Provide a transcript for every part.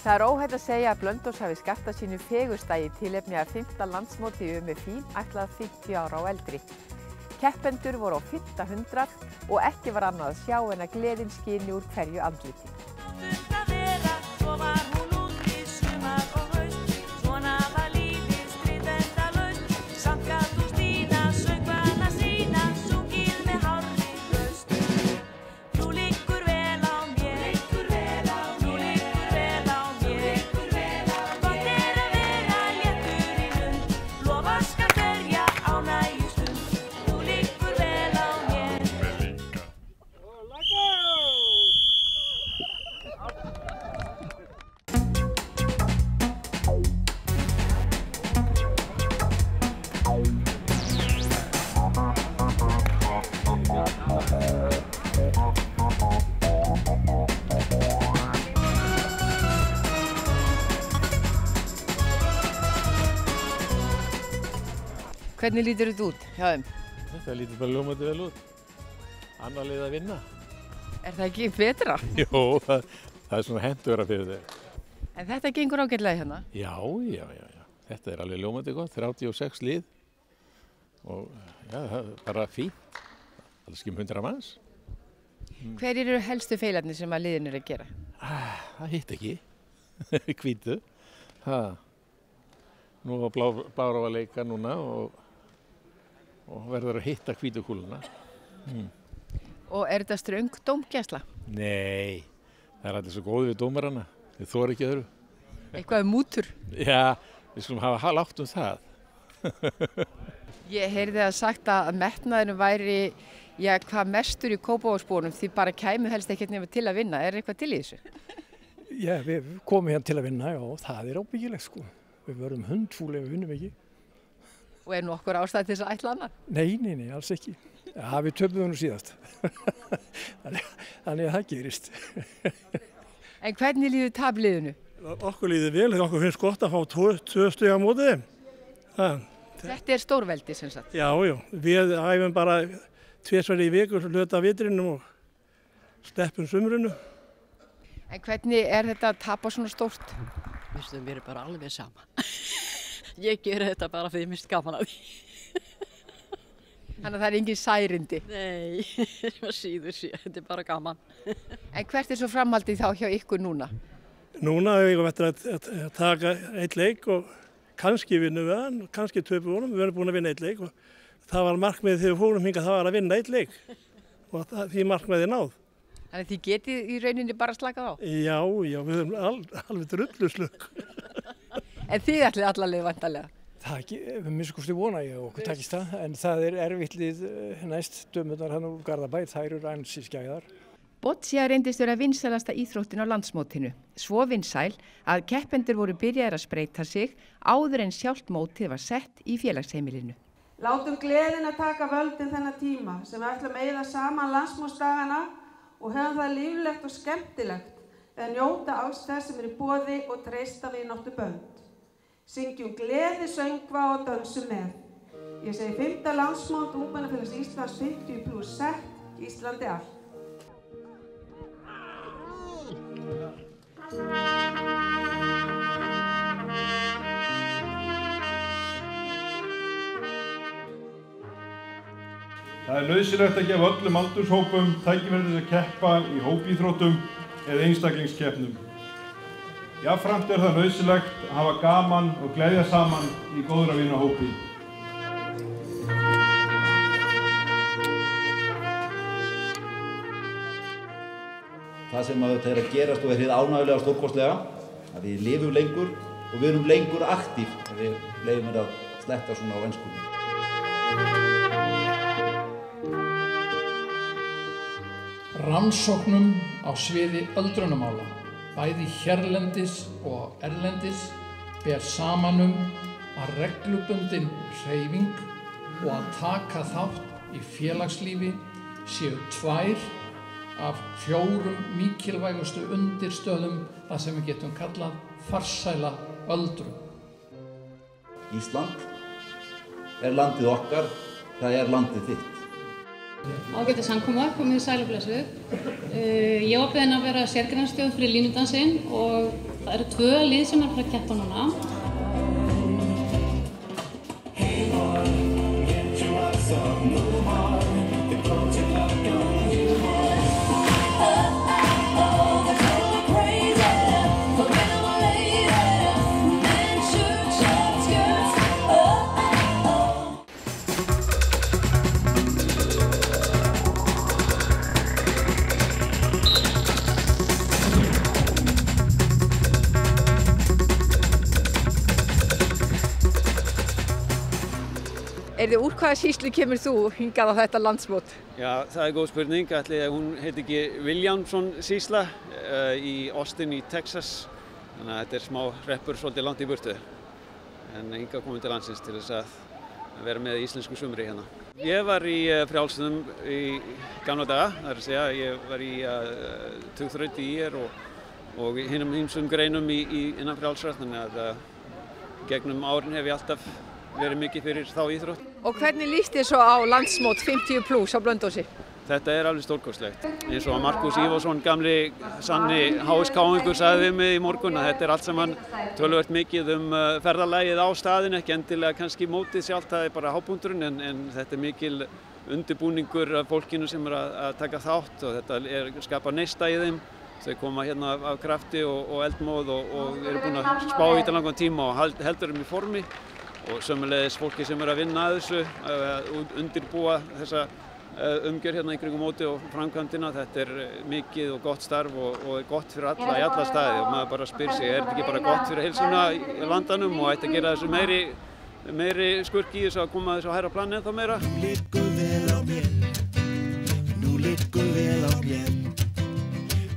Það er óhætt að segja að Blönduós hafi skartað sínu fegursta í tilefni af 5. landsmóti í UMFÍ ætlað 50 ára og eldri. Keppendur voru á 500 og ekki var annað að sjá en að gleðin skini úr hverju andliti. Hvernig lítur þetta út hjá þeim? Þetta lítur bara ljómandi vel út. Annar lið að vinna. Er það ekki betra? Jó, það er svona hentugra fyrir þeir. En þetta gengur ágætlega hérna? Já. Þetta er alveg ljómandi gott, 36 lið. Og já, það er bara fínt. Alls ekki 100 manns. Hver eru helstu feilarnir sem að liðin eru að gera? Það hitt ekki. Hvítu. Nú var Blárá að leika núna og verður að hitta hvítu kúluna. Og er þetta ströng dómgæsla? Nei, það er allir svo góði við dómarana. Þeir þora ekki öðru. Eitthvað mútur? Já, við skulum hafa lágt það. Ég heyrði það sagt að metnaðurinn væri hvað mestur í Kópavogsbúanum því bara kæmu helst ekkert nema til að vinna. Er eitthvað til í þessu? Já, við komum hérna til að vinna og það er ábyggilegt sko. Við verðum hundfúli ef við vinnum ekki. Og er nokkur ástæð til þess að ætla annað? Nei, alls ekki. Já, við töpuðum nú síðast. Þannig að það gerist. En hvernig líður tapliðinu? Okkur líður vel, okkur finnst gott að fá 2 stig á móti þeim. Þetta er stórveldi sem sagt? Já, við æfum bara 2 í viku, hluta vitrinum og sleppum sumrunu. En hvernig er þetta að tapa svona stórt? Mér er bara alveg sama. Ég ger þetta bara fyrir mér gaman af því. Þannig að það er engin særindi? Nei, það síður sér, þetta er bara gaman. En hvert er svo framhaldið þá hjá ykkur núna? Núna við eftir að taka 1 leik og kannski vinnum við hann, kannski töpum við honum. Við erum búin að vinna 1 leik og það var markmiðið þegar við fórum hingað, það var að vinna 1 leik. Og því markmiðið náð. Þannig að þið getið í rauninni bara slakað á? Já, við höfum alveg drulluslökk. En þið ætlið alla leið væntanlega? Það ekki, við minnst vona ég og okkur takist það, en það er erfitt lið næst dömurnar hann úr Garðabæ, þær eru ansi skæðar. Boccia reyndist vera vinsælasta íþróttin á landsmótinu. Svo vinsæl að keppendur voru byrjaðir að spreyta sig áður en sjálft mótið var sett í félagsheimilinu. Látum gleðina taka völdin þennan tíma sem við ætlum að eyða saman landsmótsdagana og höfum það líflegt og skemmtilegt að njóta alls þess sem er í boði og treysta vináttu bönd. Syngjum gleði, söngva og dönsum með. Ég segi 5. landsmót Ungmennafélags Íslands 50+ sett, Íslandi allt. Það er nauðsynlegt að gefa öllum aldurshópum tækifæri til að keppa í hópíþróttum eða einstaklingskeppnum. Jafnframt er það nauðsynlegt að hafa gaman og gleðja saman í góðra vina hópi. Það sem þetta er að gerast og er hið ánægjulega stórkostlega, að við lifum lengur og við erum lengur aktív ef við leyfum að sletta svona á enskunni. Rannsóknum á sviði öldrunarmála, bæði hérlendis og erlendis, ber saman að reglubundin hreyfing og að taka þátt í félagslífi séu 2 af 4 mikilvægustu undirstöðum það sem við getum kallað farsæla öldrun. Ísland er landið okkar, það er landið þitt. Ágætið samkoma, komið sæl og blessuð. Ég var beðin að vera sérgreinastjórn fyrir línudansinn og það eru 2 lið sem fara að keppa núna. Úr hvaða sýslu kemur þú hingað á þetta landsmót? Já, það er góð spurning. Ætli hún heiti ekki Williamson sýsla í Austin í Texas. Þannig að þetta er smá hreppur svolítið langt í burtu. En hingað komið til landsins til þess að vera með íslensku sumri hérna. Ég var í frjálsum í gamla daga. Það er að segja, ég var í tugþraut í og hinum ýmsum greinum innan frjálsra. Þannig að gegnum árin hef ég alltaf verið mikið fyrir þá íþrótt. Og hvernig líst þér svo á landsmót 50+ á Blönduósi? Þetta er alveg stórkostlegt. Eins og Markus Ívarsson, gamli sanni HSK-ingur, sagði við mig í morgun að þetta er allt saman töluvert mikið ferðalagið á staðinn, ekki endilega kannski mótið sjálft, það er bara hápunkturinn, en þetta er mikil undirbúningur af fólkinu sem að taka þátt og þetta skapar neista í þeim. Þau koma hérna af krafti og eldmóð og eru búin að spá í þetta langan tíma og heldur þeim í formi. Og sömulegis fólki sem að vinna að þessu, undirbúa þessa umgjörð hérna í kringum móti og framkvæmdina. Þetta er mikið og gott starf og er gott fyrir alla í alla staði og maður bara spyr sig, er þetta ekki bara gott fyrir heilsuna í landanum og ætti að gera þessu meiri skurk í þessu að koma þessu á hærra plani ennþá meira? Nú liggur vel á mér,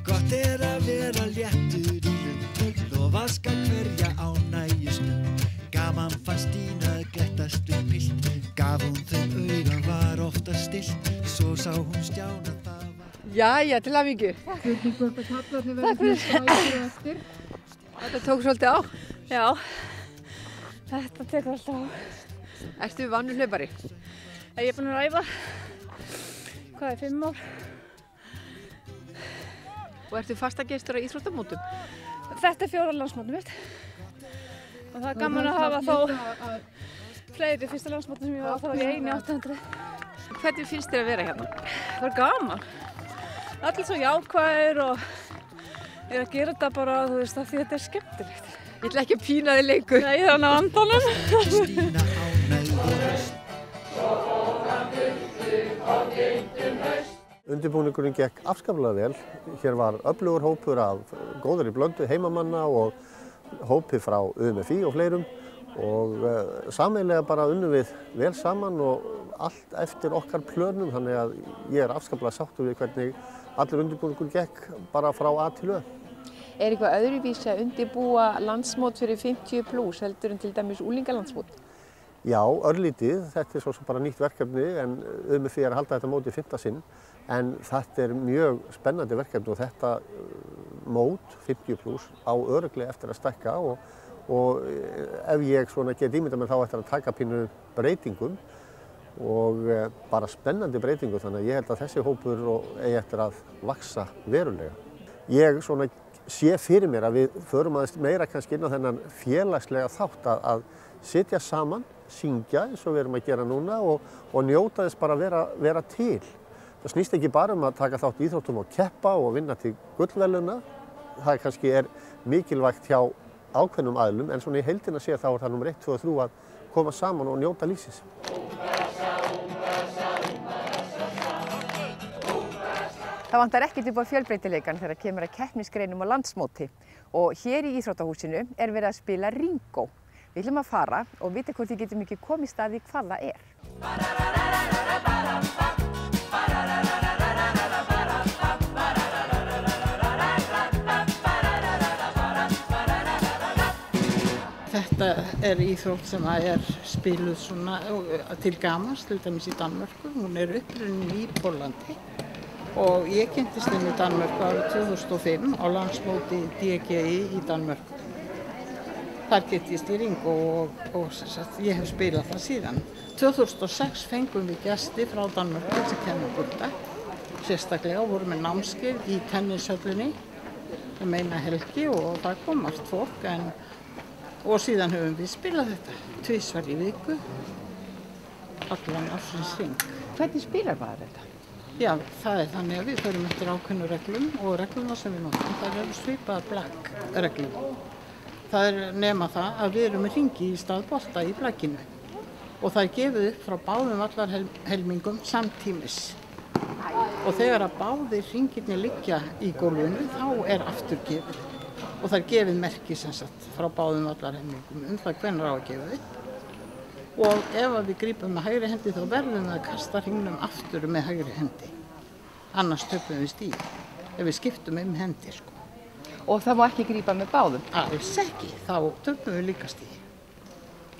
gott að vera léttur í lund og vaska hverja ánægjustund. Gaman fannst Stína að grettast pilt, gaf hún þeim auga var ofta stillt, svo sá hún Stjána það var... Jæja, til hamingju. Takk fyrir. Þetta tók svolítið á? Já, þetta tekur alltaf á. Ertu vanur hlaupari? Ég er búin að æfa, 5 ár. Og ertu fastagestur á íþróttamótum? Þetta er 4. landsmótið mitt. Og það er gaman að hafa þó fleiri fyrsta landsmóti sem ég var, þá var ég 1.800. Hvernig finnst þér að vera hérna? Það er gaman. Allir svo jákvæðir og ég er að gera þetta bara, þú veist, af því þetta er skemmtilegt. Ég ætla ekki að pína þig lengur. Nei, þannig á andanum. Undirbúningurinn gekk afskaplega vel. Hér var öflugur hópur af góðri blöndu heimamanna og hópi frá UMFÍ og fleirum og sameiginlega bara unnum við vel saman og allt eftir okkar plönum, þannig að ég er afskaplega sáttur við hvernig allur undirbúningur gekk bara frá A til Ö. Er eitthvað öðruvísi að undirbúa landsmót fyrir 50+ heldur en til dæmis unglingalandsmót? Já, örlítið. Þetta er svo sem bara nýtt verkefni en UMFÍ er að halda þetta mót í 5. sinn. En þetta er mjög spennandi verkefni og þetta mót 50+ á örugglega eftir að stækka og ef ég svona get ímyndað mér þá eftir að taka pínu breytingum og bara spennandi breytingum, þannig að ég held að þessi hópur eigi eftir að vaxa verulega. Ég svona sé fyrir mér að við förum aðeins meira kannski inn á þennan félagslega þátt að sitja saman, syngja eins og við erum að gera núna og njóta þess bara að vera til. Það snýst ekki bara að taka þátt í íþróttum og keppa og vinna til gullverðlauna. Það kannski er mikilvægt hjá ákveðnum aðilum, en svona í heildina sé þá er það númer 1, 2 og 3 að koma saman og njóta lífsins. Það vantar ekkert upp á fjölbreytileikann þegar kemur að keppnisgreinum og landsmóti og hér í Íþróttahúsinu er verið að spila Ringo. Við ætlum að fara og vita hvort þið getum ekki komist að því hvað það er. Þetta er íþrótt sem er spiluð svona til gamans, til dæmis í Danmörku. Hún er upprunnin í Póllandi og ég kynntist inn í Danmörku árið 2005 á landsmóti DGI í Danmörku. Þar get ég stýring og ég hef spilað það síðan. 2006 fengum við gesti frá Danmörku sem kenna burda. Sérstaklega voru með námskeið í tennishöllinni um eina helgi og það kom allt fólk og síðan höfum við spilað þetta tvisvar í viku, allan ársins hring. Hvernig spilar maður þetta? Já, það er þannig að við förum eftir ákveðnu reglum og regluna sem við notum, það eru svipaðar black-reglum. Það er nema það að við erum með hringi í stað bolta í blackinu og það er gefið upp frá báðum vallarhelmingum samtímis. Og þegar að báðir hringirnir liggja í gólfinu þá er aftur gefið og það er gefið merki sem sagt frá báðum vallarhelmingum það hvenær á að gefa upp. Og ef við grípum með hægri hendi þá verðum við að kasta hringnum aftur með hægri hendi. Annars töpum við stíg, ef við skiptum hendi sko. Og það má ekki grípa með báðum? Alls ekki, þá töpum við líka stíg.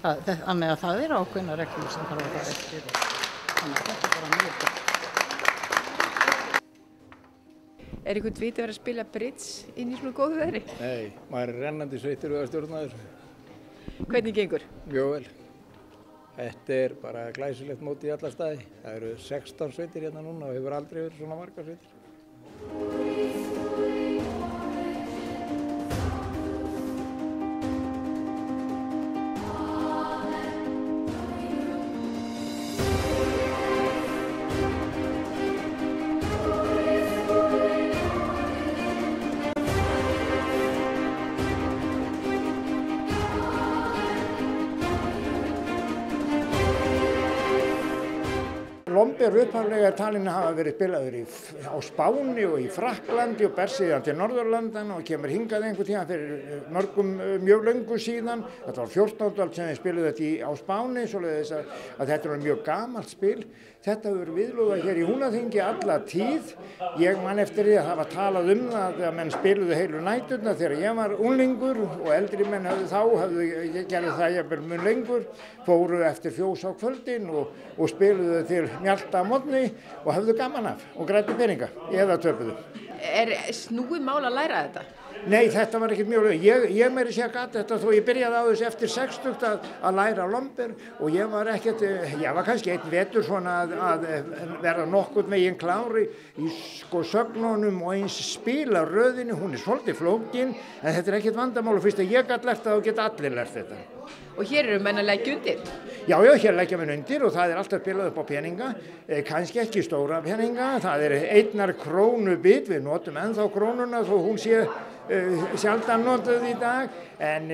Þannig að það er ákveðna reglur sem þarf að fara eftir. Þannig að þetta er bara mjög gott. Er einhvern viti að vera að spila bridge inn í svona góðu veðri? Nei, maður er rennandi sveittur við að stjórna þessu. Hvernig gengur? Mjög vel. Þetta er bara glæsilegt mót í alla staði. Það eru 16 sveitir hérna núna og hefur aldrei verið svona margar sveitir. Lomber upphaflega er talinn að hafa verið spilaður á Spáni og í Frakklandi og ber síðan til Norðurlandana og kemur hingað einhvern tíma fyrir mörgum mjög löngu síðan. Þetta var 14. öld sem við spiluðu þetta á Spáni, svoleiðis að þetta er mjög gamalt spil. Þetta hefur viðlúðað hér í Húnaþingi alla tíð. Ég man eftir því að það var talað um það að menn spiluðu heilu næturnar þegar ég var unglingur og eldri menn gerðu það jafnvel mun lengur, fóru eftir fjós á kvöldin og spiluðu til mjalta morgni og höfðu gaman af og græddu peninga eða töpuðu. Er snúið mál að læra þetta? Nei, þetta var ekkert mjög lög. Ég meiri sé að gat þetta þó ég byrjaði á þessu eftir 60 að læra lomber og ég var kannski einn vetur svona að vera nokkurn veginn klári í sögnunum og eins spila röðinu, hún er svolítið flókin en þetta er ekkert vandamál og fyrst að ég gat lært það og get allir lært þetta. Og hér eru menn að leggja undir? Já, hér leggja menn undir og það er alltaf spilað upp á peninga, kannski ekki stóra peninga, það er 1 krónu bit, við notum ennþá krónuna þó hún sé sjaldan notuð í dag, en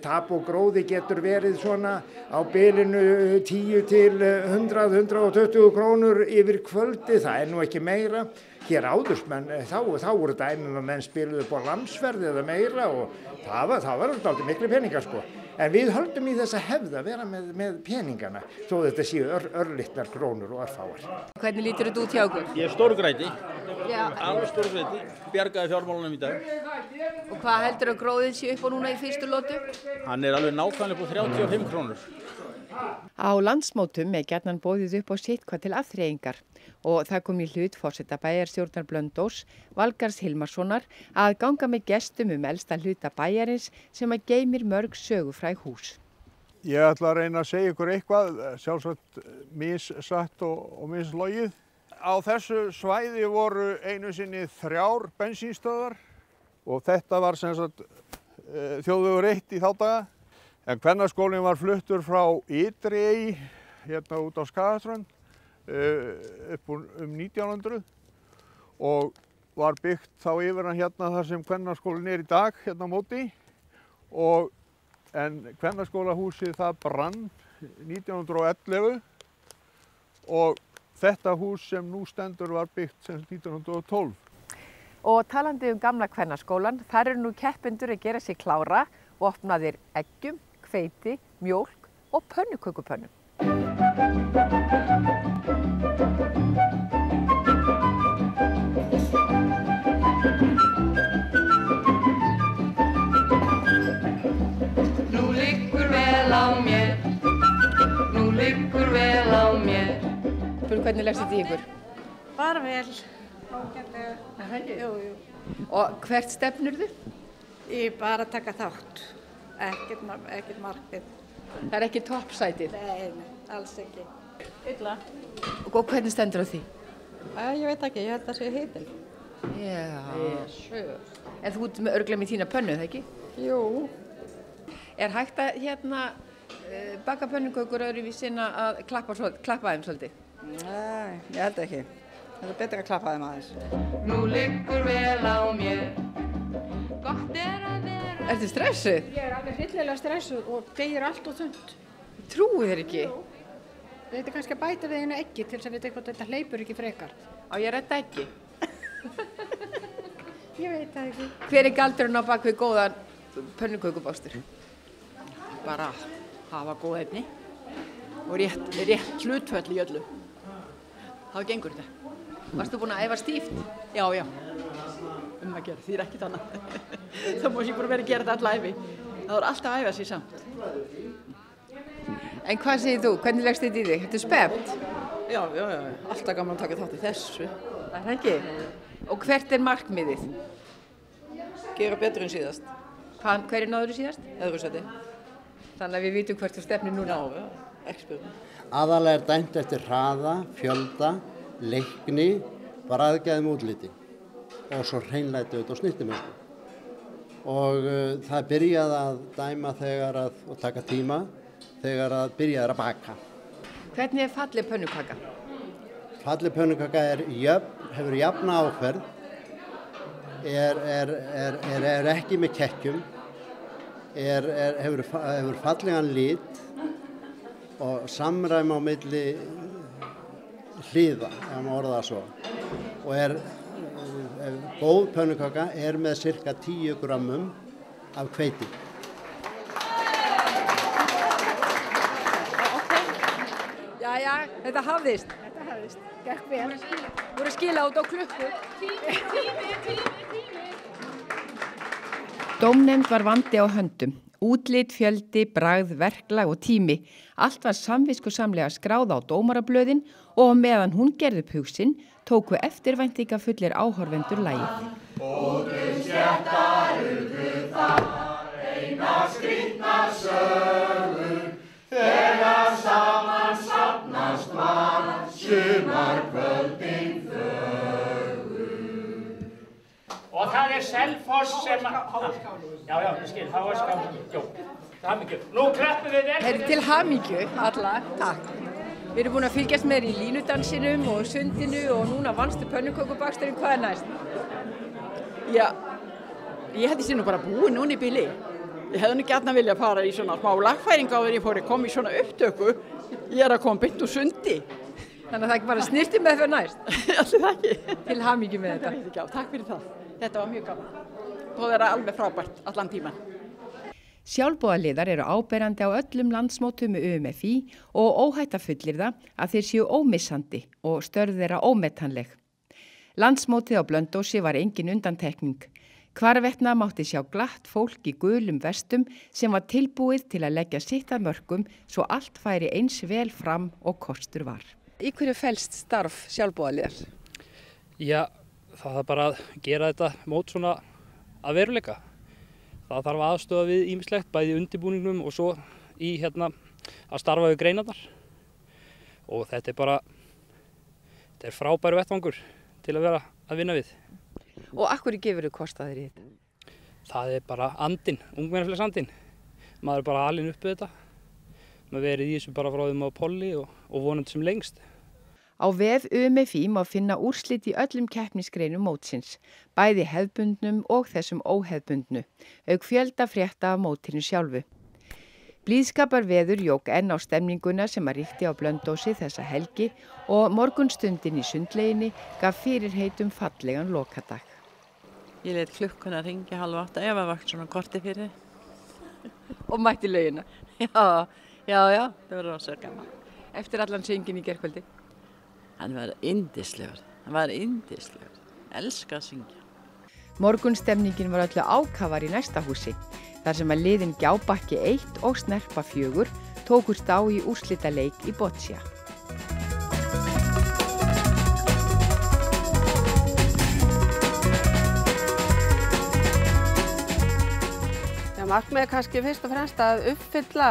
tap og gróði getur verið svona á bilinu 10 til 100-120 krónur yfir kvöldi, það er nú ekki meira. Hér áðursmenn, þá voru dæmum að menn spiluðu upp á landsverði eða meira og það var alltaf miklu peningar sko. En við höldum í þessa hefð að vera með peningana, svo þetta séu örlitlar krónur og örfáar. Hvernig lítur þetta út hjá okkur? Ég er stórgræti, alveg stórgræti, bjargaði fjármálunum í dag. Og hvað heldur að gróðin sé upp á núna í fyrstu lotu? Hann er alveg nákvæmlega på 35 krónur. Á landsmótum er gjarnan boðið upp á sitthvað til afþreyingar og það kom í hlut forseta bæjarstjórnar Blönduóss, Valgarðs Hilmarssonar, að ganga með gestum elsta hluta bæjarins sem að geymir mörg sögufræg hús. Ég ætla að reyna að segja ykkur eitthvað, sjálfsagt missatt og mislogið. Á þessu svæði voru einu sinni 3 bensínstöðvar og þetta var sem sagt þjóðvegur 1 í þá daga. En Kvennaskólinn var fluttur frá Ytri-Ey, hérna út á Skagaströnd, upp um 1900 og var byggt þá yfir hann hérna þar sem Kvennaskólinn er í dag, hérna á móti. En Kvennaskólahúsið það brann 1911 og þetta hús sem nú stendur var byggt sem 1912. Og talandi gamla Kvennaskólann, þar eru nú keppendur að gera sig klára og opnaðir eggjum, hveiti, mjólk og pönnukökupönnu. Nú liggur vel á mér, nú liggur vel á mér. Hvernig leggst þetta í ykkur? Bara vel, ágætlega. Jú. Og hvert stefnurðu? Ég bara taka þátt. ekkert markmið. Það er ekki toppsætið? Nei, alls ekki. Illa. Og hvernig stendur á því? Ég veit ekki, ég held að það sé hitil. Já. En þú ert með örglega með þína pönnu, það ekki? Jú. Er hægt að baka pönnukökur öðruvísi en að klappa þeim svolítið? Nei, ég held ekki. Það er betra að klappa þeim aðeins. Nú liggur vel á mér. Gott að vera. Ertu stressuð? Ég alveg hryllilega stressuð og degir allt og þund. Trúið þér ekki? Þetta er kannski að bæta við einu eggi til þess að vita hvort þetta hleypur ekki frekar. Á ég að redda eggi? Ég veit það ekki. Hver er galdurinn á bak við góðan pönnukökubástur? Bara hafa góð efni og rétt hlutföll í öllu. Þá gengur þetta. Varstu búin að æfa stíft? Já. Að gera, því ekkert annað. Það má sér bara vera að gera þetta alla æfi. Það er alltaf að æfa sér samt. En hvað segir þú? Hvernig leggst þetta í þig? Þetta er spennt? Já. Alltaf gaman að taka þátt í þessu. Það er ekki? Og hvert er markmiðið? Gera betur en síðast. Hverju náður þú síðast? Öðru seti. Þannig að við vitum hvert þú stefnir núna. Já, ekki spurning. Aðalega er dæmt eftir hraða, fjölda, leikni, bragðgæðum útliti og svo hreinlæti auðvitað og snyrtimösku. Og það byrjaði að dæma og taka tíma þegar að byrjaði að baka. Hvernig er falleg pönnukaka? Falleg pönnukaka hefur jafna áferð, er ekki með kekkjum, hefur fallegan lit og samræmi á milli hliða, ef maður orða það svo. Og góð pönnukaka er með cirka 10 grammum af hveiti. Jæja, þetta hafðist. Gekk vel. Voru skila út á klukku. Dómnefnd var vandi á höndum. Útlit, fjöldi, bragð, verklag og tími. Allt var samviskusamlega skráð á dómarablöðin og meðan hún gerði upp hug sinn tóku eftirvæntingafullir áhorfendur lagið. Og skjættar urðu það eina skrýtna sögur þegar saman safnast var sumarkvöldin fögur. Og það er Selfoss sem Já, ég skil, Háarskáli. Jú, til hamingju. Nú kreppum við vel. Til hamingju, alla. Takk. Við erum búin að fylgjast með þér í línudansinum og sundinu og núna vannstu pönnukökubaksturinn. Hvað er næst? Já, ég hefði sér nú bara búið núna í bili. Ég hefði nú gjarnan viljað fara í svona smá lagfæring áður en ég fór að koma í svona upptöku. Ég er að koma beint úr sundi. Þannig að það ekki bara snirti með þau næst? Allir það ekki. Til hamingju með þetta. Já, takk fyrir það. Þetta var mjög gaman. Það er alveg frábært allan tíman. Sjálfboðaliðar eru áberandi á öllum landsmótum með UMFÍ og óhætt að fullyrða að þeir séu ómissandi og störf þeirra ómetanleg. Landsmótið á Blönduósi var engin undantekning. Hvarvetna mátti sjá glatt fólk í gulum vestum sem var tilbúið til að leggja sitt að mörkum svo allt færi eins vel fram og kostur var. Í hverju felst starf sjálfboðaliðar? Já, það er bara að gera þetta mót svona að veruleika. Það þarf aðstoða við ýmislegt, bæði í undirbúningnum og svo í að starfa við greinarnar. Og þetta er frábær vettvangur til að vera að vinna við. Og af hverju gefur þú kostaðir í þetta? Það er bara andinn, ungmennafélags andinn. Maður er bara alinn upp við þetta. Maður verið í þessu bara frá þeim á polli og vonandi sem lengst. Á vef UMFÍ má finna úrslit í öllum keppnisgreinum mótsins, bæði hefðbundnum og þessum óhefðbundnu, auk fjölda frétta af mótinu sjálfu. Blíðskaparveður jók enn á stemninguna sem að ríkti á Blönduósi þessa helgi og morgunstundin í sundleginni gaf fyrirheitum fallegan lokadag. Ég lét klukkuna hringja 7:30 ef að vakt svona korti fyrir. Og mætti laugina? Já, það var rosa gaman. Eftir allan söngin í gærkvöldi? Hann var yndislegur, elska að syngja. Morgunstemningin var öllu ákafar í næsta húsi, þar sem að liðin Gjábakki 1 og Snerpa 4 tókust á í úrslitaleik í Boccia. Það Markmiðið kannski fyrst og fremst að uppfylla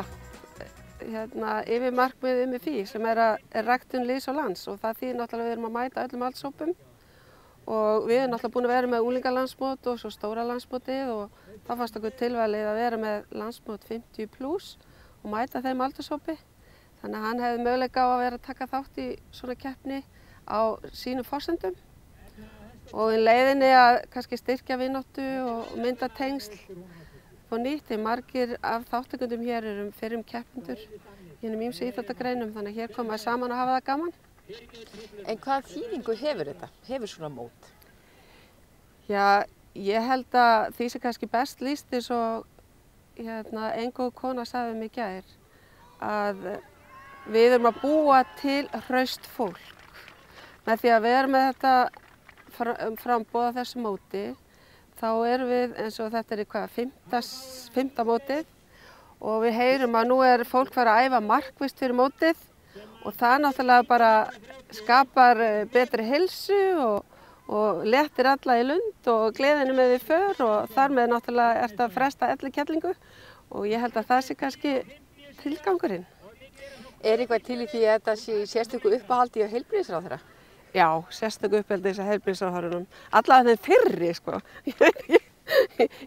yfirmarkmið MFÍ sem er ræktun lýðs og lands og það þýðir náttúrulega við erum að mæta öllum aldurshópum og við erum náttúrulega búin að vera með unglingalandsmót og svo stóra landsmótið og þá fannst okkur tilvalið að vera með landsmót 50+ og mæta þeim aldurshópi. Þannig að hann hefði möguleika á að vera að taka þátt í svona keppni á sínum forsendum og í leiðinni að kannski styrkja vináttu og mynda tengsl og nýtt. Margir af þáttakendum hér eru fyrrum keppendur í hinum ýmsu íþróttagreinum þannig að hér koma saman að hafa það gaman. En hvað þýðingu hefur þetta? Hefur svona mót? Já, ég held að því sem kannski best lýst eins og ein góð kona sagði mig í gær að við erum að búa til hraust fólk. Með því að við erum með þetta framboð á þessu móti þá erum við eins og þetta er fimmta mótið og við heyrum að nú er fólk farið að æfa markvisst fyrir mótið og það náttúrulega bara skapar betri heilsu og léttir alla í lund og gleðinu með við för og þar með náttúrulega er þetta að fresta elli kettlingu og ég held að það sé kannski tilgangurinn. Er eitthvað til í því að þetta sé sérstöku uppáhaldi á heilbrigðisráðherra? Já, sérstöku uppáhaldi á heilbrigðisráðherranum. Allavega þeim fyrri, sko.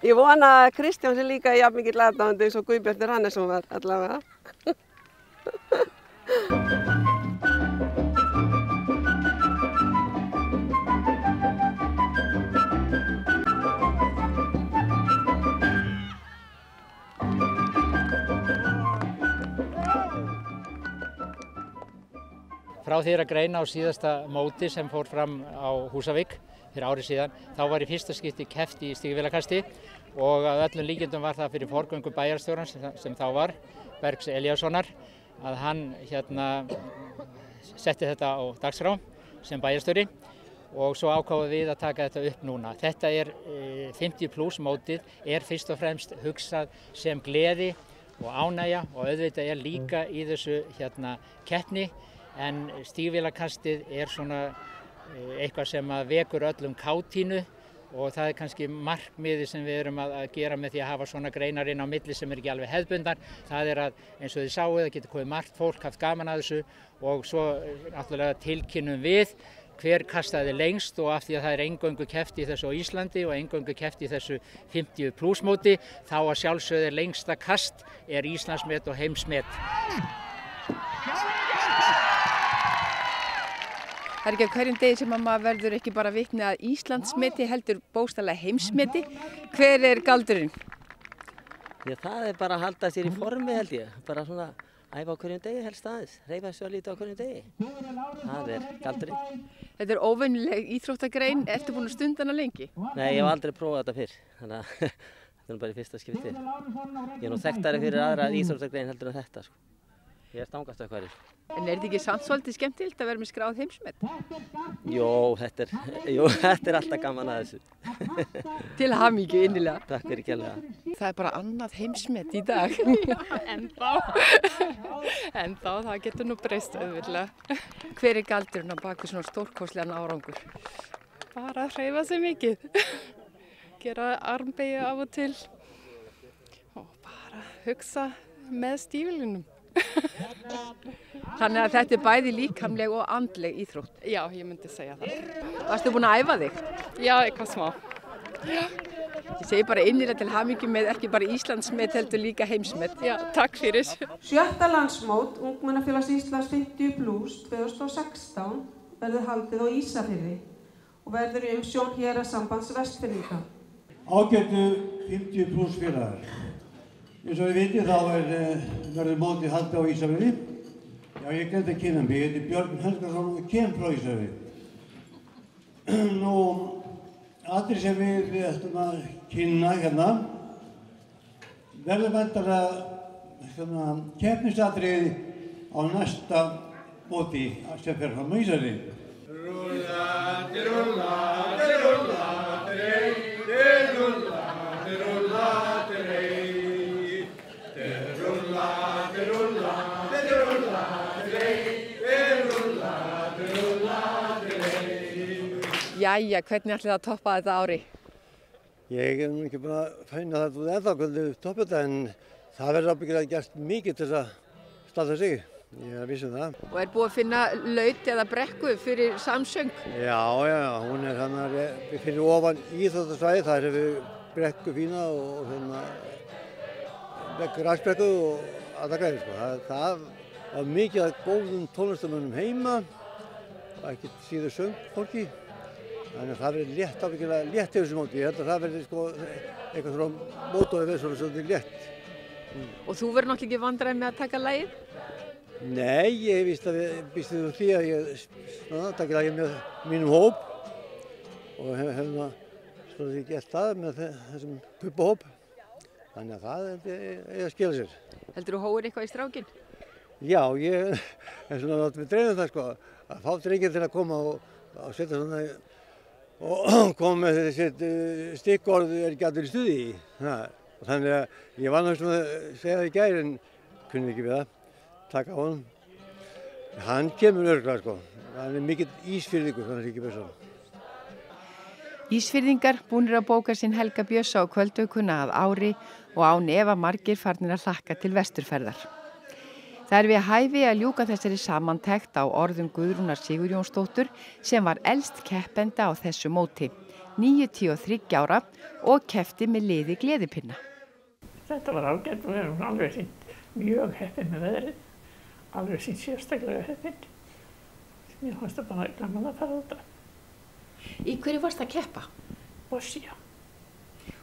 Ég vona að Kristján sé líka jafn mikill aðdáandi eins og Guðbjartur Hannesson var allavega. Frá því að greina á síðasta móti sem fór fram á Húsavík fyrir ári síðan, þá var í fyrsta skipti keppt í stígvélakasti og að öllum líkindum var það fyrir forgöngu bæjarstjórans sem þá var, Bergs Elíassonar, að hann setti þetta á dagskrá sem bæjarstjóri og svo ákváðum við að taka þetta upp núna. Þetta er 50+ mótið, er fyrst og fremst hugsað sem gleði og ánægja og auðvitað er líka í þessu keppni. En stígvélakastið er svona eitthvað sem vekur öllum kátínu og það er kannski markmiði sem við erum að gera með því að hafa svona greinar inn á milli sem er ekki alveg hefðbundnar. Það er að eins og þið sáu það getur komið margt fólk haft gaman að þessu og svo náttúrulega tilkynnum við hver kastaði lengst og af því að það er eingöngu keppt í þessu á Íslandi og eingöngu keppt í þessu 50+ móti þá að sjálfsögðu lengsta kast er Íslandsmet og heimsmet. Það er ekki á hverjum degi sem að maður verður ekki bara vitni að Íslandsmeti heldur bókstaflega heimsmeti. Hver er galdurinn? Já, það er bara að halda sér í formi held ég. Bara svona æfa á hverjum degi helst aðeins. Hreyfa svo lítið á hverjum degi. Það er galdurinn. Þetta er óvenjuleg íþróttagrein. Ertu búin að stunda hana lengi? Nei, ég hef aldrei prófað þetta fyrr. Þannig að þetta er bara í fyrsta skipti. Ég er nú þekktari fyrir aðra íþróttagrein heldur en þetta, sko. Ég er stangastökkvari. En er þetta ekki samt svolítið skemmtilegt að vera með skráð heimsmet? Jó, þetta er alltaf gaman að þessu. Til hamingju innilega. Takk fyrir kærlega. Það er bara annað heimsmet í dag. Ennþá, það getur nú breyst auðvitað. Hver er galdurinn á baku svona stórkostlegan árangur? Bara að hreyfa sig mikið. Gera armbeygju af og til. Og bara hugsa með stígvélunum. Þannig að þetta er bæði líkamleg og andleg íþrótt. Já, ég myndi segja það. Varstu búin að æfa þig? Já, eitthvað smá. Ég segi bara innilega til hamingju með ekki bara Íslandsmet heldur líka heimsmet. Já, takk fyrir. 7. landsmót Ungmennafélags Íslands 50+ 2016 verður haldið á Ísafirði og verður í umsjón Héraðssambands Vestfirðinga. Ágætu 50+ félagar. Eins og við vitið þá verður mótið haldið á Ísafirði. Já, ég gleymdi að kynna mig. Ég heiti Björn Helgason og ég kem frá Ísafirði. Nú, allir sem við ætlum að kynna hérna verður væntanlega keppnisatriði á næsta móti sem fer fram á Ísafirði. Rúllandi, rúllandi, rúllandi, rúllandi, rúllandi, rúllandi. Jæja, hvernig ætlið það að toppa þetta ári? Ég nú ekki búin að finna það út ennþá hvernig toppa þetta en það verður ábyggilega gert mikið til að standa sig. Ég er að vissum það. Og búið að finna laut eða brekku fyrir samsöng? Já, hún hann fyrir ofan íþróttasvæði, þar hefur við brekku fína og grasbrekku og alltaf græði, sko. Það var mikið af góðum tónlistarmönnum heima og ekkert síður söngfólki. Þannig að það verður létt ábyggilega létt yfir þessu móti. Ég held að það verður sko eitthvað svona mótóið verður svolítið létt. Og þú verður náttúrulega ekki vandræði með að taka lagið? Nei, ég býst við því að ég taki lagið með mínum hóp og hef svolítið gert það með þessum kubbahóp. Þannig að það er að skila sér. Heldur þú hóir eitthvað í strákinn? Já, ég er svona látt við dreifum það sko, að fá drengir til að koma og setja svona og koma með þessi stikkorð er ekki allir í stuði í. Þannig að ég var náttúrulega að segja það í gær en kunni ekki við það. Taka á honum. Hann kemur örugglega sko. Hann er mikill Ísfirðingur, þannig að ekki bjössa. Ísfirðingar búnir að bóka sinn Helga Bjössa á kvöldaukuna að ári og án efa margir farnir að hlakka til vesturferðar. Það er við hæfi að ljúka þessari samantekt á orðum Guðrúnar Sigurjónsdóttur sem var elst keppenda á þessu móti, 93 ára og keppti með liði Gleðipinna. Þetta var ágætt og við erum alveg sínt mjög heppin með veðrið, alveg sínt sérstaklega heppin. Mér fannst það bara gaman að fara út af. Í hverju varst að keppa? Bossia.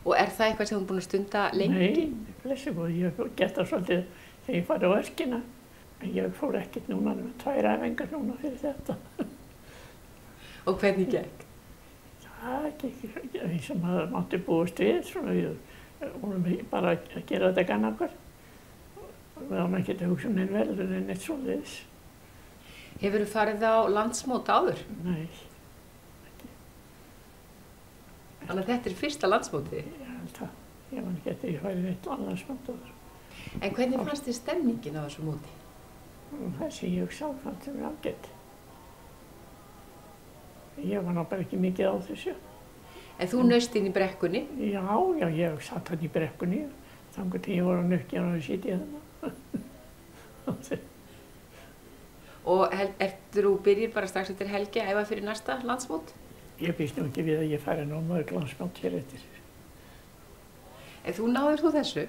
Og er það eitthvað sem þú búin að stunda lengi? Nei, blessu góð, ég hef gert það svolítið þegar ég farið á örkina. En ég fór ekkert núna, 2 æfingar núna fyrir þetta. Og hvernig gekk? Það gekk því sem maður mátti búast við, svona við vorum bara að gera þetta gann okkur. Við ánum ekki að hugsa neinn veldur en eitt svoleiðis. Hefur þú farið á landsmót áður? Nei. Þannig að þetta er fyrsta landsmótið? Ég held það. Ég man ekki eftir að ég farið eitt landsmót áður. En hvernig fannst þér stemningin á þessu móti? Þessi ég sjálf fannst sem er ágætt. Ég var náttúrulega ekki mikið á þessu. En þú naust inn í brekkunni? Já, ég satt hann í brekkunni. Þannig að ég var á nökkjan og sitja þarna. Og þú byrjir bara strax eftir helgi að æfa fyrir næsta landsmót? Ég býst nú ekki við að ég færi ná mörg landsmót hér eftir. En þú náðir þú þessu?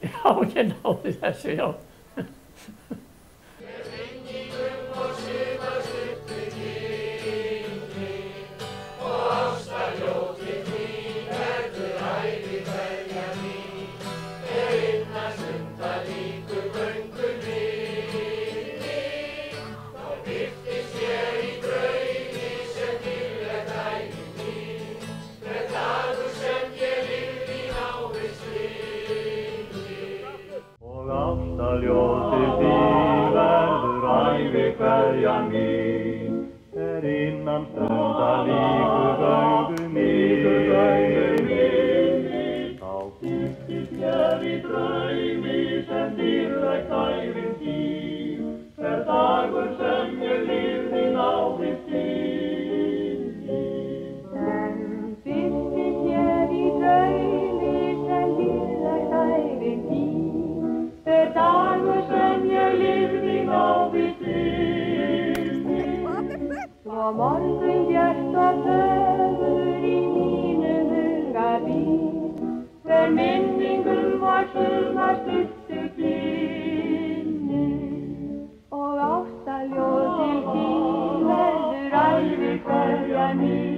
Já, ég náði þessu, já. Ljósið því verður ævi kveðjan mín, innan stundar líkur augu mín. Þá birtist mér í draumi sem dýrlegt ævintýr, dagur sem ég lifði náðist þín. Birtist mér í draumi sem dýrlegt ævintýr, dagur sem ég lifði náðist þín. Svo morgun björt og fögur í mínum huga býr, hver minningum var suma stuttu kynni. Og ástaljóð til þín verður ævi kveðjan mín.